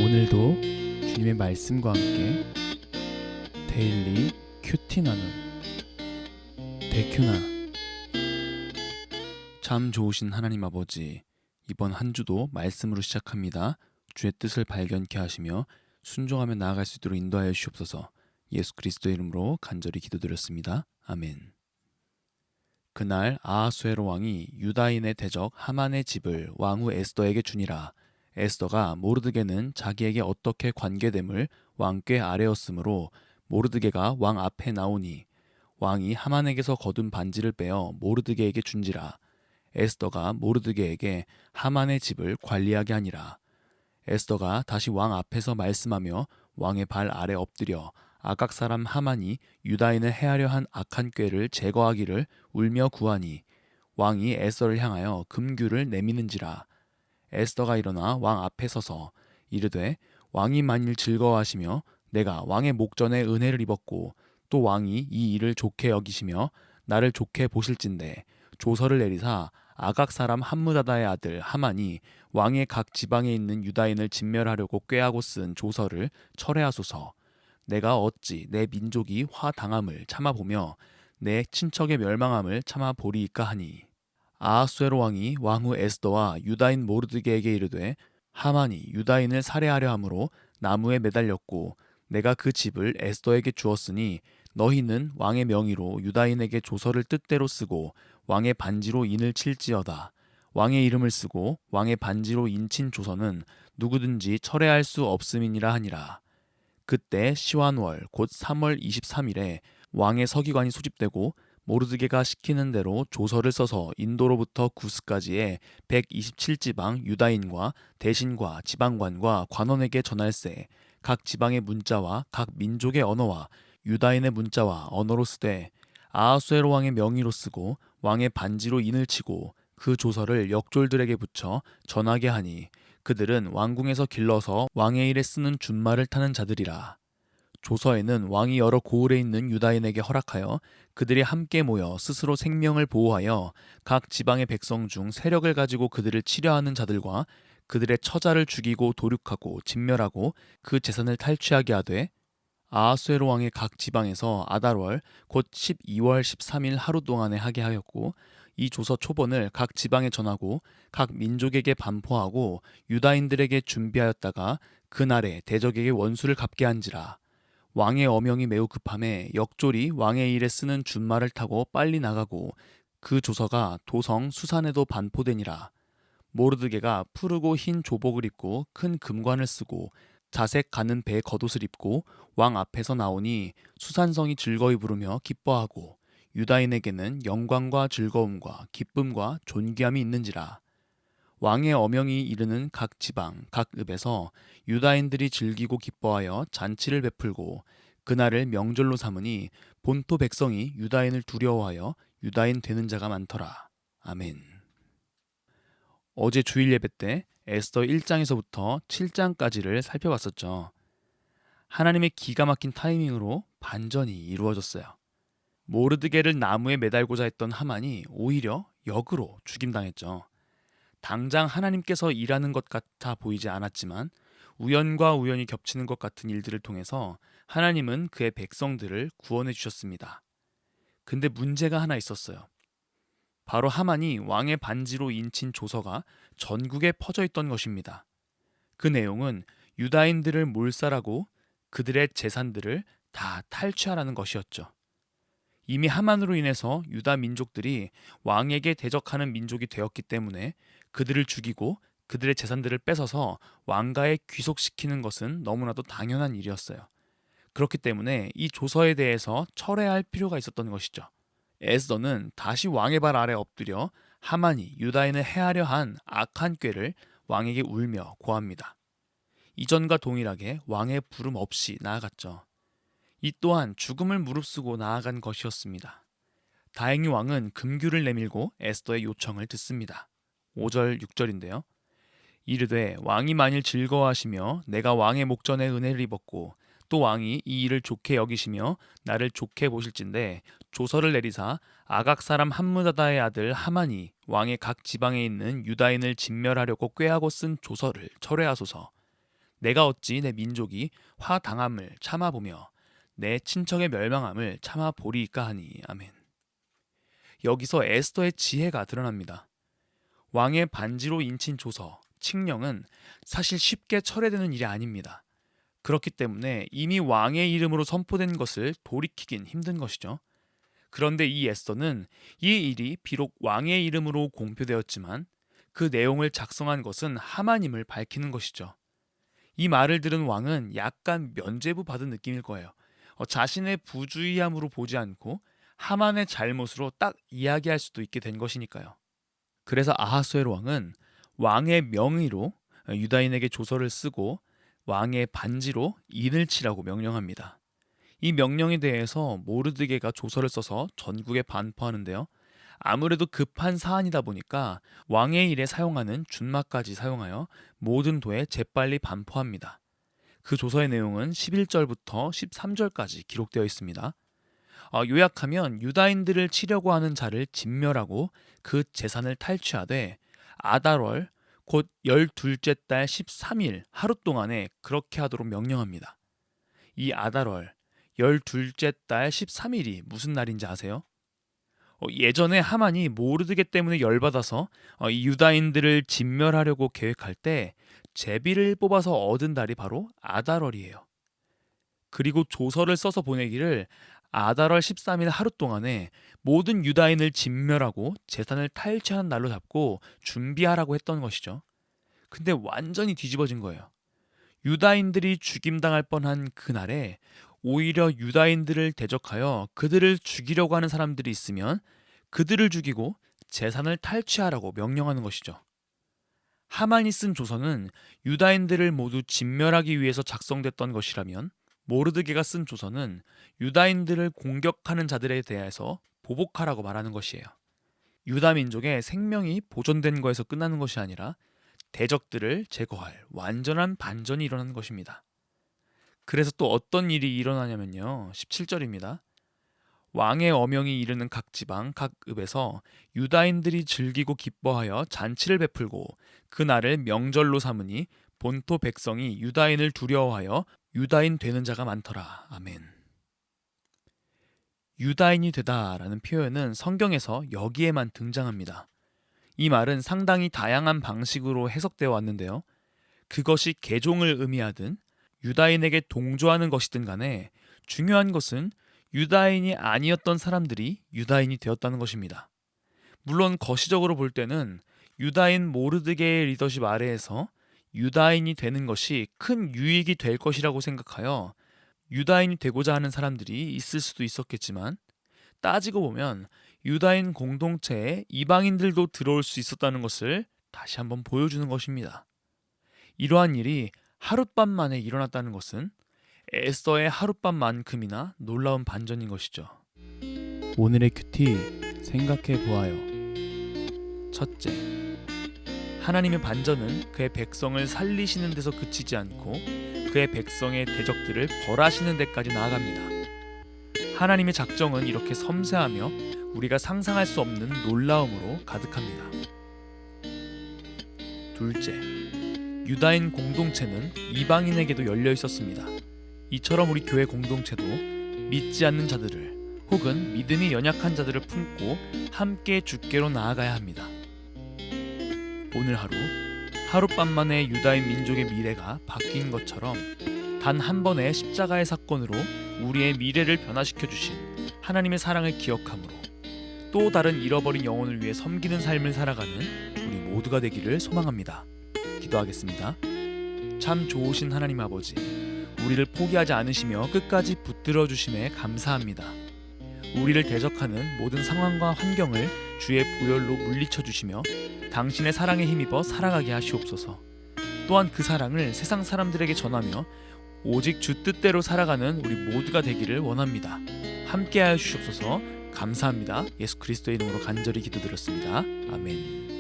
오늘도 주님의 말씀과 함께 데일리 큐티 나눔 데큐나. 참 좋으신 하나님 아버지, 이번 한 주도 말씀으로 시작합니다. 주의 뜻을 발견케 하시며 순종하며 나아갈 수 있도록 인도하여 주시옵소서. 예수 그리스도의 이름으로 간절히 기도드렸습니다. 아멘. 그날 아하수에로 왕이 유다인의 대적 하만의 집을 왕후 에스더에게 주니라. 에스더가 모르드게는 자기에게 어떻게 관계됨을 왕께 아뢰었으므로 모르드게가 왕 앞에 나오니 왕이 하만에게서 거둔 반지를 빼어 모르드게에게 준지라. 에스더가 모르드게에게 하만의 집을 관리하게 하니라. 에스더가 다시 왕 앞에서 말씀하며 왕의 발 아래 엎드려 아각 사람 하만이 유다인을 해하려 한 악한 꾀를 제거하기를 울며 구하니 왕이 에스더를 향하여 금규를 내미는지라. 에스더가 일어나 왕 앞에 서서 이르되, 왕이 만일 즐거워하시며 내가 왕의 목전에 은혜를 입었고 또 왕이 이 일을 좋게 여기시며 나를 좋게 보실진대 조서를 내리사 아각 사람 함므다다의 아들 하만이 왕의 각 지방에 있는 유다인을 진멸하려고 꾀하고 쓴 조서를 철회하소서. 내가 어찌 내 민족이 화당함을 참아보며 내 친척의 멸망함을 참아보리이까 하니. 아하수에로 왕이 왕후 에스더와 유다인 모르드게에게 이르되, 하만이 유다인을 살해하려 함으로 나무에 매달렸고 내가 그 집을 에스더에게 주었으니 너희는 왕의 명의로 유다인에게 조서를 뜻대로 쓰고 왕의 반지로 인을 칠지어다. 왕의 이름을 쓰고 왕의 반지로 인친 조서는 누구든지 철회할 수 없음이니라 하니라. 그때 시완월 곧 3월 23일에 왕의 서기관이 소집되고 모르드게가 시키는 대로 조서를 써서 인도로부터 구스까지의 127지방 유다인과 대신과 지방관과 관원에게 전할세. 각 지방의 문자와 각 민족의 언어와 유다인의 문자와 언어로 쓰되 아하수에로 왕의 명의로 쓰고 왕의 반지로 인을 치고 그 조서를 역졸들에게 붙여 전하게 하니 그들은 왕궁에서 길러서 왕의 일에 쓰는 준말을 타는 자들이라. 조서에는 왕이 여러 고을에 있는 유다인에게 허락하여 그들이 함께 모여 스스로 생명을 보호하여 각 지방의 백성 중 세력을 가지고 그들을 치려하는 자들과 그들의 처자를 죽이고 도륙하고 진멸하고 그 재산을 탈취하게 하되, 아하수에로 왕의 각 지방에서 아달월 곧 12월 13일 하루 동안에 하게 하였고 이 조서 초본을 각 지방에 전하고 각 민족에게 반포하고 유다인들에게 준비하였다가 그날에 대적에게 원수를 갚게 한지라. 왕의 어명이 매우 급함에 역졸이 왕의 일에 쓰는 준말을 타고 빨리 나가고 그 조서가 도성 수산에도 반포되니라. 모르드게가 푸르고 흰 조복을 입고 큰 금관을 쓰고 자색 가는 배 겉옷을 입고 왕 앞에서 나오니 수산성이 즐거이 부르며 기뻐하고 유다인에게는 영광과 즐거움과 기쁨과 존귀함이 있는지라. 왕의 어명이 이르는 각 지방 각 읍에서 유다인들이 즐기고 기뻐하여 잔치를 베풀고 그날을 명절로 삼으니 본토 백성이 유다인을 두려워하여 유다인 되는 자가 많더라. 아멘. 어제 주일 예배 때 에스더 1장에서부터 7장까지를 살펴봤었죠. 하나님의 기가 막힌 타이밍으로 반전이 이루어졌어요. 모르드게를 나무에 매달고자 했던 하만이 오히려 역으로 죽임당했죠. 당장 하나님께서 일하는 것 같아 보이지 않았지만 우연과 우연이 겹치는 것 같은 일들을 통해서 하나님은 그의 백성들을 구원해 주셨습니다. 근데 문제가 하나 있었어요. 바로 하만이 왕의 반지로 인친 조서가 전국에 퍼져 있던 것입니다. 그 내용은 유다인들을 몰살하고 그들의 재산들을 다 탈취하라는 것이었죠. 이미 하만으로 인해서 유다 민족들이 왕에게 대적하는 민족이 되었기 때문에 그들을 죽이고 그들의 재산들을 뺏어서 왕가에 귀속시키는 것은 너무나도 당연한 일이었어요. 그렇기 때문에 이 조서에 대해서 철회할 필요가 있었던 것이죠. 에스더는 다시 왕의 발 아래 엎드려 하만이 유다인을 해하려 한 악한 꾀를 왕에게 울며 고합니다. 이전과 동일하게 왕의 부름 없이 나아갔죠. 이 또한 죽음을 무릅쓰고 나아간 것이었습니다. 다행히 왕은 금규를 내밀고 에스더의 요청을 듣습니다. 5절 6절인데요. 이르되, 왕이 만일 즐거워하시며 내가 왕의 목전에 은혜를 입었고 또 왕이 이 일을 좋게 여기시며 나를 좋게 보실진대 조서를 내리사 아각 사람 함므다다의 아들 하만이 왕의 각 지방에 있는 유다인을 진멸하려고 꾀하고 쓴 조서를 철회하소서. 내가 어찌 내 민족이 화당함을 참아보며 내 친척의 멸망함을 참아보리이까 하니. 아멘. 여기서 에스더의 지혜가 드러납니다. 왕의 반지로 인친 조서, 칙령은 사실 쉽게 철회되는 일이 아닙니다. 그렇기 때문에 이미 왕의 이름으로 선포된 것을 돌이키긴 힘든 것이죠. 그런데 이 에스더는 이 일이 비록 왕의 이름으로 공표되었지만 그 내용을 작성한 것은 하만임을 밝히는 것이죠. 이 말을 들은 왕은 약간 면죄부 받은 느낌일 거예요. 자신의 부주의함으로 보지 않고 하만의 잘못으로 딱 이야기할 수도 있게 된 것이니까요. 그래서 아하수에로 왕은 왕의 명의로 유다인에게 조서를 쓰고 왕의 반지로 인을 치라고 명령합니다. 이 명령에 대해서 모르드게가 조서를 써서 전국에 반포하는데요. 아무래도 급한 사안이다 보니까 왕의 일에 사용하는 준마까지 사용하여 모든 도에 재빨리 반포합니다. 그 조서의 내용은 11절부터 13절까지 기록되어 있습니다. 요약하면 유다인들을 치려고 하는 자를 진멸하고 그 재산을 탈취하되 아달월 곧 12째 달 13일 하루 동안에 그렇게 하도록 명령합니다. 이 아달월 12째 달 13일이 무슨 날인지 아세요? 예전에 하만이 모르드게 때문에 열받아서 이 유다인들을 진멸하려고 계획할 때 제비를 뽑아서 얻은 달이 바로 아달월이에요. 그리고 조서를 써서 보내기를 아달월 13일 하루 동안에 모든 유다인을 진멸하고 재산을 탈취하는 날로 잡고 준비하라고 했던 것이죠. 근데 완전히 뒤집어진 거예요. 유다인들이 죽임당할 뻔한 그날에 오히려 유다인들을 대적하여 그들을 죽이려고 하는 사람들이 있으면 그들을 죽이고 재산을 탈취하라고 명령하는 것이죠. 하만이 쓴 조서는 유다인들을 모두 진멸하기 위해서 작성됐던 것이라면 모르드게가 쓴 조서는 유다인들을 공격하는 자들에 대해서 보복하라고 말하는 것이에요. 유다 민족의 생명이 보존된 거에서 끝나는 것이 아니라 대적들을 제거할 완전한 반전이 일어나는 것입니다. 그래서 또 어떤 일이 일어나냐면요. 17절입니다. 왕의 어명이 이르는 각 지방, 각 읍에서 유다인들이 즐기고 기뻐하여 잔치를 베풀고 그 날을 명절로 삼으니 본토 백성이 유다인을 두려워하여 유다인 되는 자가 많더라. 아멘. 유다인이 되다라는 표현은 성경에서 여기에만 등장합니다. 이 말은 상당히 다양한 방식으로 해석되어 왔는데요. 그것이 개종을 의미하든 유다인에게 동조하는 것이든 간에 중요한 것은 유다인이 아니었던 사람들이 유다인이 되었다는 것입니다. 물론 거시적으로 볼 때는 유다인 모르드게의 리더십 아래에서 유다인이 되는 것이 큰 유익이 될 것이라고 생각하여 유다인이 되고자 하는 사람들이 있을 수도 있었겠지만 따지고 보면 유다인 공동체에 이방인들도 들어올 수 있었다는 것을 다시 한번 보여주는 것입니다. 이러한 일이 하룻밤 만에 일어났다는 것은 에스더의 하룻밤만큼이나 놀라운 반전인 것이죠. 오늘의 큐티 생각해 보아요. 첫째, 하나님의 반전은 그의 백성을 살리시는 데서 그치지 않고 그의 백성의 대적들을 벌하시는 데까지 나아갑니다. 하나님의 작정은 이렇게 섬세하며 우리가 상상할 수 없는 놀라움으로 가득합니다. 둘째, 유다인 공동체는 이방인에게도 열려 있었습니다. 이처럼 우리 교회 공동체도 믿지 않는 자들을 혹은 믿음이 연약한 자들을 품고 함께 주께로 나아가야 합니다. 오늘 하룻밤 만에 유다인 민족의 미래가 바뀐 것처럼 단 한 번의 십자가의 사건으로 우리의 미래를 변화시켜 주신 하나님의 사랑을 기억함으로 또 다른 잃어버린 영혼을 위해 섬기는 삶을 살아가는 우리 모두가 되기를 소망합니다. 기도하겠습니다. 참 좋으신 하나님 아버지, 우리를 포기하지 않으시며 끝까지 붙들어 주심에 감사합니다. 우리를 대적하는 모든 상황과 환경을 주의 보혈로 물리쳐 주시며 당신의 사랑에 힘입어 살아가게 하시옵소서. 또한 그 사랑을 세상 사람들에게 전하며 오직 주 뜻대로 살아가는 우리 모두가 되기를 원합니다. 함께하여 주시옵소서. 감사합니다. 예수 그리스도의 이름으로 간절히 기도드렸습니다. 아멘.